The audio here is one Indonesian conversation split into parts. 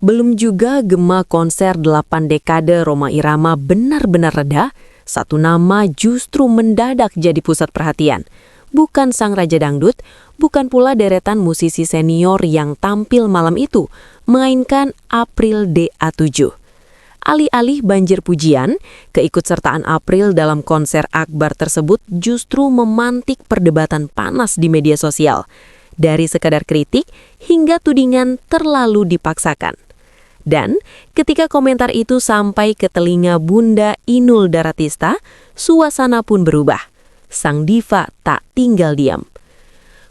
Belum juga gema konser 8 dekade Rhoma Irama benar-benar reda, satu nama justru mendadak jadi pusat perhatian. Bukan sang Raja Dangdut, bukan pula deretan musisi senior yang tampil malam itu, melainkan April DA7. Alih-alih banjir pujian, keikutsertaan April dalam konser akbar tersebut justru memantik perdebatan panas di media sosial. Dari sekadar kritik hingga tudingan terlalu dipaksakan. Dan ketika komentar itu sampai ke telinga Bunda Inul Daratista, suasana pun berubah. Sang diva tak tinggal diam.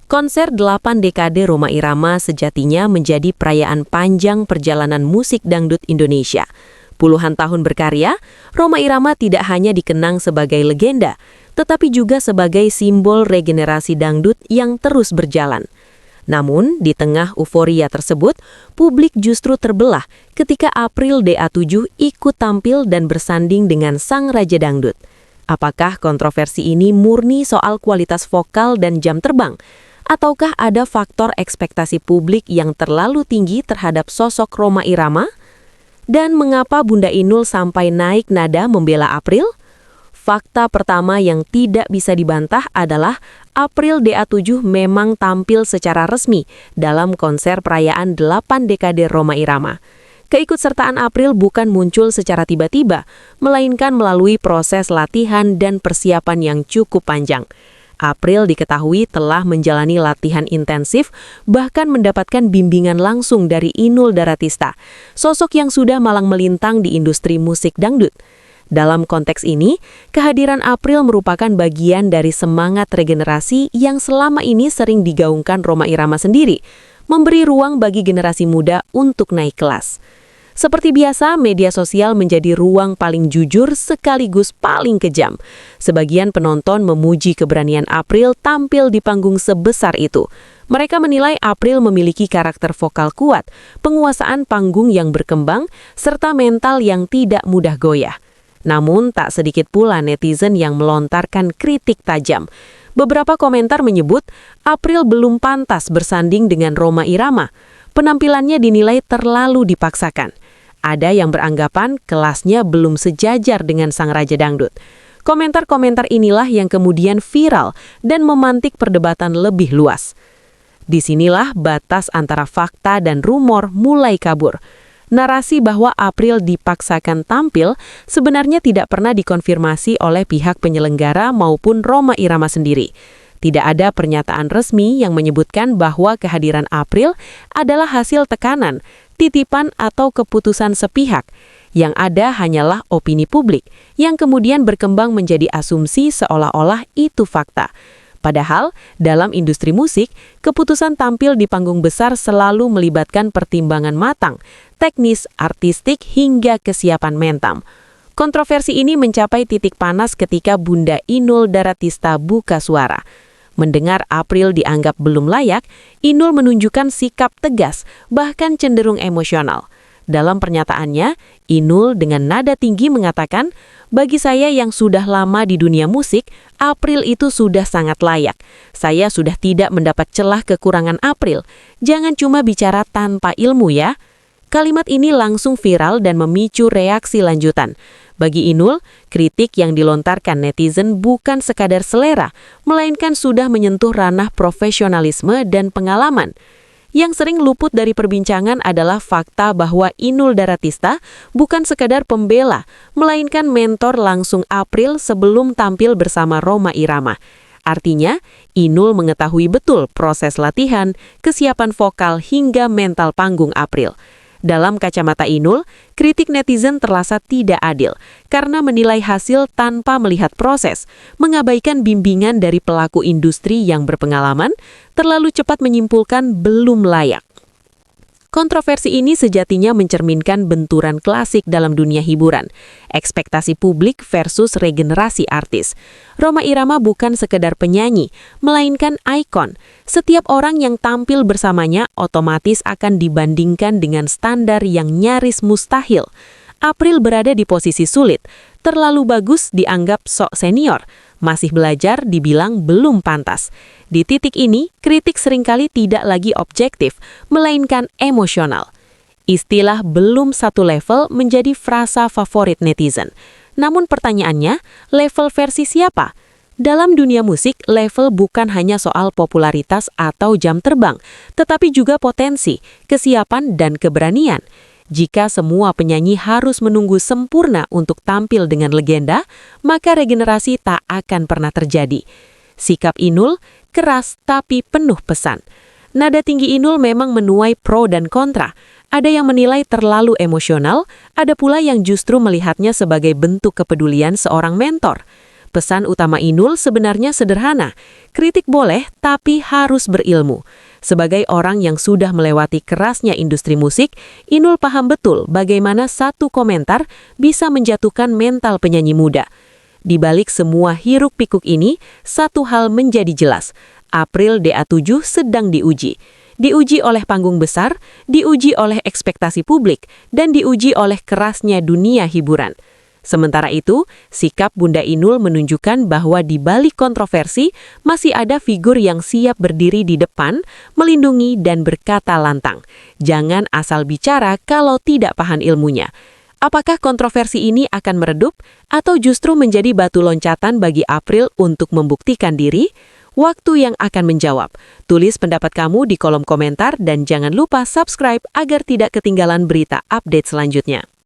Konser 8 dekade Rhoma Irama sejatinya menjadi perayaan panjang perjalanan musik dangdut Indonesia. Puluhan tahun berkarya, Rhoma Irama tidak hanya dikenang sebagai legenda, tetapi juga sebagai simbol regenerasi dangdut yang terus berjalan. Namun, di tengah euforia tersebut, publik justru terbelah ketika April DA7 ikut tampil dan bersanding dengan sang Raja Dangdut. Apakah kontroversi ini murni soal kualitas vokal dan jam terbang? Ataukah ada faktor ekspektasi publik yang terlalu tinggi terhadap sosok Rhoma Irama? Dan mengapa Bunda Inul sampai naik nada membela April? Fakta pertama yang tidak bisa dibantah adalah April DA7 memang tampil secara resmi dalam konser perayaan 8 dekade Rhoma Irama. Keikutsertaan April bukan muncul secara tiba-tiba, melainkan melalui proses latihan dan persiapan yang cukup panjang. April diketahui telah menjalani latihan intensif, bahkan mendapatkan bimbingan langsung dari Inul Daratista, sosok yang sudah malang melintang di industri musik dangdut. Dalam konteks ini, kehadiran April merupakan bagian dari semangat regenerasi yang selama ini sering digaungkan Rhoma Irama sendiri, memberi ruang bagi generasi muda untuk naik kelas. Seperti biasa, media sosial menjadi ruang paling jujur sekaligus paling kejam. Sebagian penonton memuji keberanian April tampil di panggung sebesar itu. Mereka menilai April memiliki karakter vokal kuat, penguasaan panggung yang berkembang, serta mental yang tidak mudah goyah. Namun, tak sedikit pula netizen yang melontarkan kritik tajam. Beberapa komentar menyebut April belum pantas bersanding dengan Rhoma Irama. Penampilannya dinilai terlalu dipaksakan. Ada yang beranggapan kelasnya belum sejajar dengan sang Raja Dangdut. Komentar-komentar inilah yang kemudian viral dan memantik perdebatan lebih luas. Disinilah batas antara fakta dan rumor mulai kabur. Narasi bahwa April dipaksakan tampil sebenarnya tidak pernah dikonfirmasi oleh pihak penyelenggara maupun Rhoma Irama sendiri. Tidak ada pernyataan resmi yang menyebutkan bahwa kehadiran April adalah hasil tekanan, titipan atau keputusan sepihak. Yang ada hanyalah opini publik yang kemudian berkembang menjadi asumsi seolah-olah itu fakta. Padahal, dalam industri musik, keputusan tampil di panggung besar selalu melibatkan pertimbangan matang, teknis, artistik, hingga kesiapan mental. Kontroversi ini mencapai titik panas ketika Bunda Inul Daratista buka suara. Mendengar April dianggap belum layak, Inul menunjukkan sikap tegas, bahkan cenderung emosional. Dalam pernyataannya, Inul dengan nada tinggi mengatakan, "Bagi saya yang sudah lama di dunia musik, April itu sudah sangat layak. Saya sudah tidak mendapat celah kekurangan April. Jangan cuma bicara tanpa ilmu ya." Kalimat ini langsung viral dan memicu reaksi lanjutan. Bagi Inul, kritik yang dilontarkan netizen bukan sekadar selera, melainkan sudah menyentuh ranah profesionalisme dan pengalaman. Yang sering luput dari perbincangan adalah fakta bahwa Inul Daratista bukan sekadar pembela, melainkan mentor langsung April sebelum tampil bersama Rhoma Irama. Artinya, Inul mengetahui betul proses latihan, kesiapan vokal hingga mental panggung April. Dalam kacamata Inul, kritik netizen terasa tidak adil karena menilai hasil tanpa melihat proses, mengabaikan bimbingan dari pelaku industri yang berpengalaman, terlalu cepat menyimpulkan belum layak. Kontroversi ini sejatinya mencerminkan benturan klasik dalam dunia hiburan, ekspektasi publik versus regenerasi artis. Rhoma Irama bukan sekedar penyanyi, melainkan ikon. Setiap orang yang tampil bersamanya otomatis akan dibandingkan dengan standar yang nyaris mustahil. April berada di posisi sulit, terlalu bagus dianggap sok senior, masih belajar dibilang belum pantas. Di titik ini, kritik seringkali tidak lagi objektif, melainkan emosional. Istilah belum satu level menjadi frasa favorit netizen. Namun pertanyaannya, level versi siapa? Dalam dunia musik, level bukan hanya soal popularitas atau jam terbang, tetapi juga potensi, kesiapan, dan keberanian. Jika semua penyanyi harus menunggu sempurna untuk tampil dengan legenda, maka regenerasi tak akan pernah terjadi. Sikap Inul, keras tapi penuh pesan. Nada tinggi Inul memang menuai pro dan kontra. Ada yang menilai terlalu emosional, ada pula yang justru melihatnya sebagai bentuk kepedulian seorang mentor. Pesan utama Inul sebenarnya sederhana. Kritik boleh, tapi harus berilmu. Sebagai orang yang sudah melewati kerasnya industri musik, Inul paham betul bagaimana satu komentar bisa menjatuhkan mental penyanyi muda. Di balik semua hiruk-pikuk ini, satu hal menjadi jelas. April DA7 sedang diuji. Diuji oleh panggung besar, diuji oleh ekspektasi publik, dan diuji oleh kerasnya dunia hiburan. Sementara itu, sikap Bunda Inul menunjukkan bahwa di balik kontroversi masih ada figur yang siap berdiri di depan, melindungi dan berkata lantang. Jangan asal bicara kalau tidak paham ilmunya. Apakah kontroversi ini akan meredup atau justru menjadi batu loncatan bagi April untuk membuktikan diri? Waktu yang akan menjawab. Tulis pendapat kamu di kolom komentar dan jangan lupa subscribe agar tidak ketinggalan berita update selanjutnya.